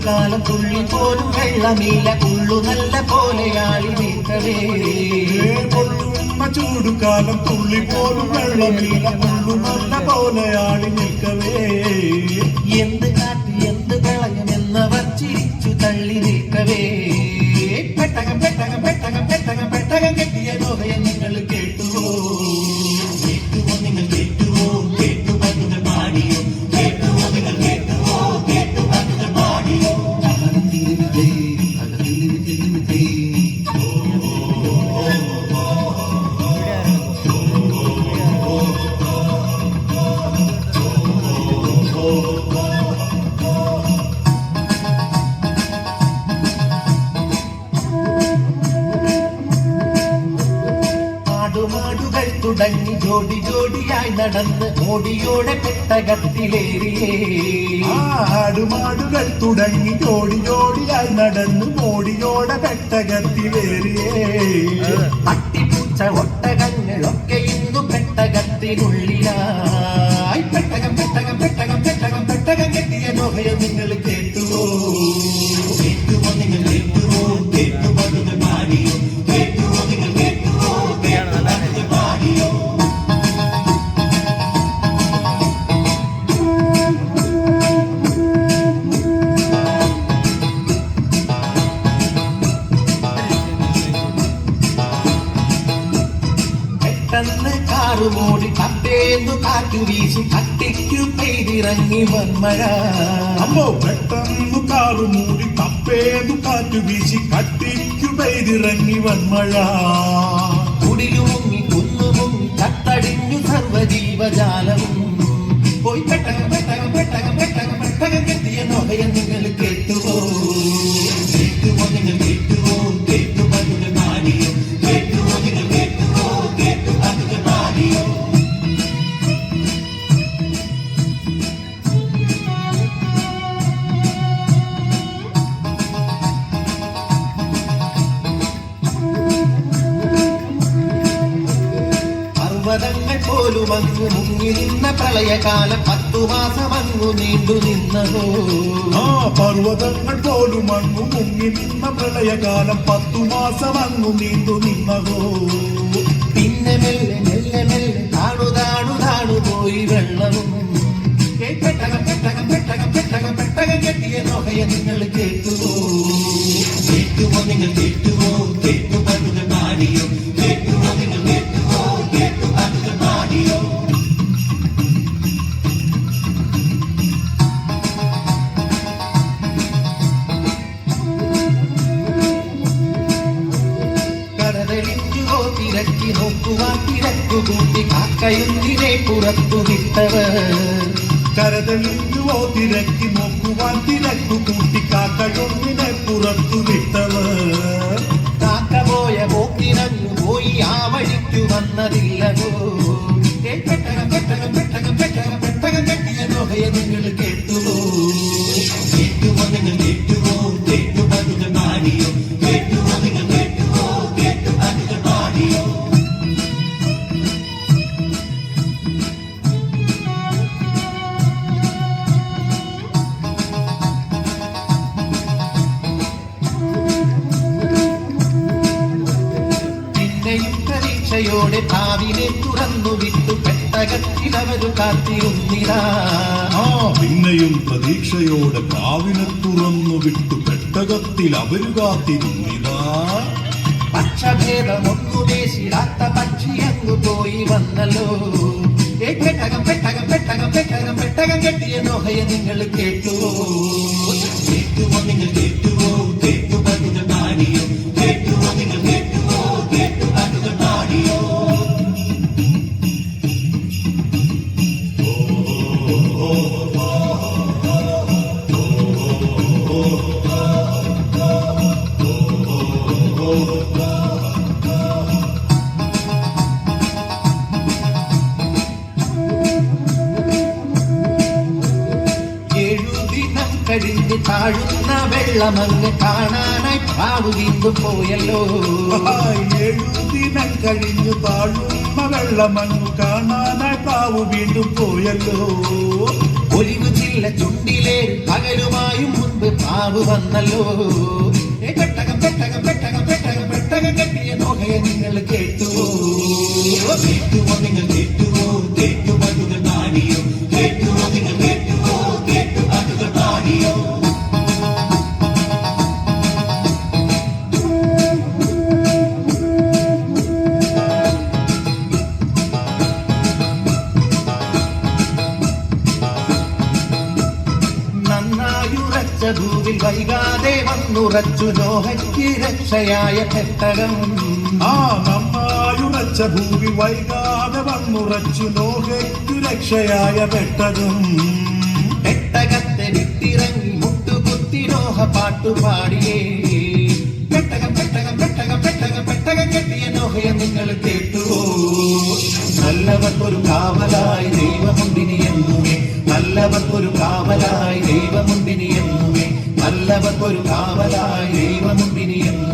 കാലം തുള്ളി പോലും വെള്ളമീല ഉള്ളു നല്ല പോലെയാളി നീക്കവേ പൊള്ളുന്ന ചൂടുകാലം തുള്ളി പോലും വെള്ളമീല ഉള്ളു നല്ല പോലെയാളി നിൽക്കവേ എന്ത് കാറ്റ് എന്ത് പ്രളയമെന്നവർ ചിരിച്ചു തള്ളി നിൽക്കവേ പെട്ടകം പെട്ടകം പെട്ടകം പെട്ടകം പെട്ടകം കെട്ടിയ നോഹയ നിങ്ങൾ കേട്ടുവോ കേട്ടുവോ നിങ്ങൾ കേട്ടുവോ കേട്ടു പതുകൾ പാടിയോ കേട്ടുവോ നിങ്ങൾ കേട്ടുവോ കേട്ടു പതുകൾ പാടിയോ തുടങ്ങി ജോഡി ജോഡിയായി നടന്ന് മോടിയോടെ പെട്ടകത്തിലേറിയേ ആടുമാടുകൾ തുടങ്ങി ജോഡി ജോഡിയായി നടന്ന് മോടിയോടെ പെട്ടകത്തിലേറിയേ പട്ടിപ്പൂച്ച ഒട്ടകങ്ങളൊക്കെ ഇന്നു പെട്ടകത്തിനുള്ളിലായി പെട്ടകം പെട്ടകം പെട്ടകം പെട്ടകം പെട്ടകം കെട്ടിയ നോഹയ നിങ്ങൾ കേട്ടുവോ കേട്ടുവോ നിങ്ങൾ കേട്ടുവോ കേട്ടു പതുകൾ പാടിയോ കേട്ടുവോ നിങ്ങൾ കേട്ടുവോ കേട്ടു പതുകൾ പാടിയോ പെട്ടെന്ന് കാറുമോടി കപ്പേന്നു കാറ്റു വീശി കട്ടിക്കു പെയ്തിറങ്ങി വന്മഴ അമ്മോ പെട്ടെന്നു കാറുമൂടി കപ്പേന്നു കാറ്റു വീശി കട്ടിക്കു പെയ്തിറങ്ങി വന്മഴ കുടിലുമുങ്ങി കുന്നുമുങ്ങി കത്തടിഞ്ഞു സർവജീവജാലവും പോയി പെട്ടകം പെട്ടകം പെട്ടകം പെട്ടകം പെട്ടകം കെട്ടിയ നോഹയ നിങ്ങൾ കേട്ടുവോ കേട്ടുവോ നിങ്ങൾ കേട്ടുവോ കേട്ടു പതുകൾ പാടിയോ കേട്ടുവോ നിങ്ങൾ കേട്ടുവോ കേട്ടു പതുകൾ പാടിയോ പർവ്വതങ്ങൾ പോലും അങ്ങു മുങ്ങി നിന്ന പ്രളയകാലം 10 മാസം അങ്ങു നീണ്ടു നിന്നതോ പർവ്വതങ്ങൾ പോലും അങ്ങു മുങ്ങി നിന്ന പ്രളയകാലം 10 മാസം അങ്ങു നീണ്ടു നിന്നതോ പിന്നെ മെല്ലെ മെല്ലെ മെല്ലെ താണു താണു താണു പോയി വെള്ളവും പെട്ടകം പെട്ടകം പെട്ടകം പെട്ടകം പെട്ടകം കെട്ടിയ നോഹയ നിങ്ങൾ കേട്ടുവോ കേട്ടുവോ നിങ്ങൾ കേട്ടുവോ കേട്ടു പതുകൾ പാടിയോ കേട്ടുവോ നിങ്ങൾ കേട്ടുവോ കേട്ടു പതുകൾ പാടിയോ കടലെളിഞ്ഞുവോ തിരക്കി നോക്കുവാൻ തിരക്കു കൂട്ടി കാക്കയുന്തിനെ പുറത്തു വിട്ടവർ കരതെളിഞ്ഞുവോ തിരക്കി നോക്കുവാൻ തിരക്കു കൂട്ടി കാക്കയൊന്നിനെ പുറത്തു വിട്ടവർ കാക്ക പോയ പോക്കിനങ്ങു പോയി ആ വഴിക്കു വന്നതില്ലവോ പെട്ടകം പെട്ടകം പെട്ടകം പെട്ടകം പെട്ടകം കെട്ടിയ നോഹയ നിങ്ങൾ കേട്ടുവോ കേട്ടുവോ നിങ്ങൾ കേട്ടുവോ കേട്ടു പതുകൾ പാടിയോ കേട്ടുവോ നിങ്ങൾ കേട്ടുവോ കേട്ടു പതുകൾ പാടിയോ പ്രതീക്ഷയോടെ ഭാവിനെ തുറന്നു വിട്ടു പെട്ടകത്തിലവരു കാത്തിരുന്നിരാ. ആ പിന്നെയും പ്രതീക്ഷയോടെ കാവിനെ തുറന്നു വിട്ടു പെട്ടകത്തിൽ അവര് കാത്തിരുന്നിതാ. പക്ഷഭേദമൊന്നു ദേശിടാത്ത പക്ഷി അങ്ങു പോയി വന്നല്ലോ. പെട്ടകം പെട്ടകം പെട്ടകം പെട്ടകം പെട്ടകം കെട്ടിയ നോഹയെ നിങ്ങൾ കേട്ടുവോ? കേട്ടുവോ നിങ്ങൾ കേട്ടുവോ? കേട്ടുപാട്ടുകൾ പാടിയോ? കേട്ടുവോ നിങ്ങൾ കേട്ടുവോ? കേട്ടുപാട്ടുകൾ പാടിയോ? കഴിഞ്ഞ് താഴുന്ന വെള്ളമങ്ങ് കാണാനായി പ്രാവ് വീണ്ടും പോയല്ലോ. 7 ദിനം കഴിഞ്ഞു താഴുന്ന വെള്ളമങ്ങു കാണാനായി പ്രാവ് വീണ്ടും പോയല്ലോ. ഒലിവു ചില്ല ചുണ്ടിലേ പകലുമായും മുൻപ് പ്രാവ് വന്നല്ലോ. പെട്ടകം പെട്ടകം പെട്ടകം പെട്ടകം പെട്ടകം കെട്ടിയ നോഹയെ നിങ്ങൾ കേട്ടുവോ? കേട്ടുവോ നിങ്ങൾ കേട്ടുവോ? കേട്ടുപാട്ടുകൾ പാടിയോ? കേട്ടുവോ നിങ്ങൾ കേട്ടുവോ? കേട്ടുപാട്ടുകൾ പാടിയോ? നന്നായുറച്ച ഭൂവിൽ വൈകാതെ വന്നുറച്ചു നോഹയ്ക്ക് രക്ഷയായ പെട്ടകം. ആ നന്നായുറച്ച ഭൂമി വൈകാതെ വന്നുറച്ചു നോഹയ്ക്കു രക്ഷയായ പെട്ടകം. പെട്ടകത്തെ വിട്ടിറങ്ങി മുട്ടുകുത്തി നോഹ പാട്ടുപാടിയേ. പെട്ടകം പെട്ടകം പെട്ടകം പെട്ടകം പെട്ടകം കെട്ടിയ നോഹയെ നിങ്ങൾ കേട്ടുവോ? നല്ലവർക്കൊരു കാവലായി ദൈവമുണ്ടിനി എന്നുമേ. നല്ലവർക്കൊരു കാവലായി ദൈവമുണ്ടിനി എന്നുമേ. നല്ലവർക്കൊരു കാവലായി ദൈവമുണ്ടിനി എന്നു